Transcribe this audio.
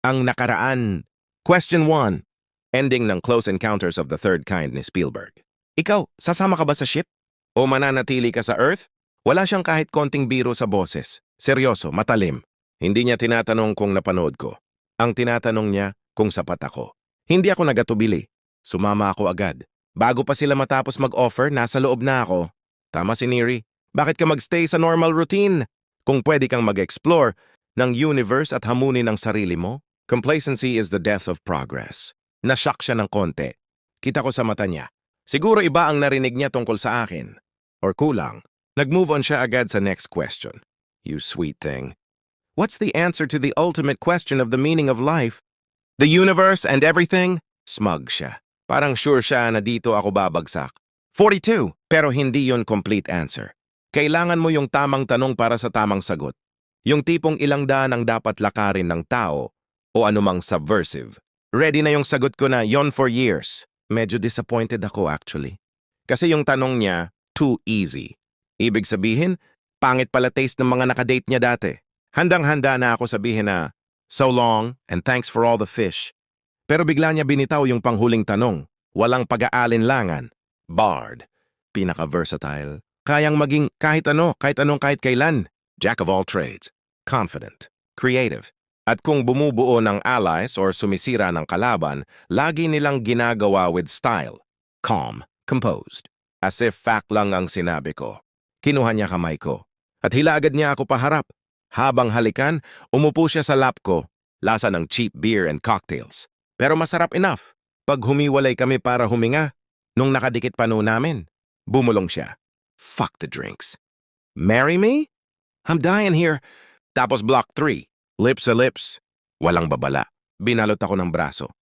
ang nakaraan. Question 1. Ending ng Close Encounters of the Third Kind ni Spielberg. Ikaw, sasama ka ba sa ship? O mananatili ka sa Earth? Wala siyang kahit konting biro sa boses. Seryoso, matalim. Hindi niya tinatanong kung napanood ko. Ang tinatanong niya kung sapat ako. Hindi ako nagatubili. Sumama ako agad. Bago pa sila matapos mag-offer, nasa loob na ako. Tama si Neri. Bakit ka magstay sa normal routine? Kung pwede kang mag-explore ng universe at hamunin ang sarili mo, complacency is the death of progress. Nashock siya ng konti. Kita ko sa mata niya. Siguro iba ang narinig niya tungkol sa akin. Or kulang. Nag-move on siya agad sa next question. You sweet thing. What's the answer to the ultimate question of the meaning of life? The universe and everything? Smug siya. Parang sure siya na dito ako babagsak. 42. Pero hindi yon complete answer. Kailangan mo yung tamang tanong para sa tamang sagot. Yung tipong ilang daan ang dapat lakarin ng tao o anumang subversive. Ready na yung sagot ko na yon for years. Medyo disappointed ako actually. Kasi yung tanong niya, too easy. Ibig sabihin, pangit pala taste ng mga nakadate niya dati. Handang-handa na ako sabihin na, so long and thanks for all the fish. Pero bigla niya binitaw yung panghuling tanong. Walang pag-aalinlangan. Bard. Pinaka-versatile. Kayang maging kahit kailan. Jack of all trades. Confident. Creative. At kung bumubuo ng allies or sumisira ng kalaban, lagi nilang ginagawa with style. Calm. Composed. As if fact lang ang sinabi ko. Kinuha niya kamay ko. At hilagad niya ako paharap. Habang halikan, umupo siya sa lap ko. Lasa ng cheap beer and cocktails. Pero masarap enough. Pag humiwalay kami para huminga, nung nakadikit pa noon namin, bumulong siya. Fuck the drinks. Marry me? I'm dying here. Tapos block 3. Lips sa lips. Walang babala. Binalot ako ng braso.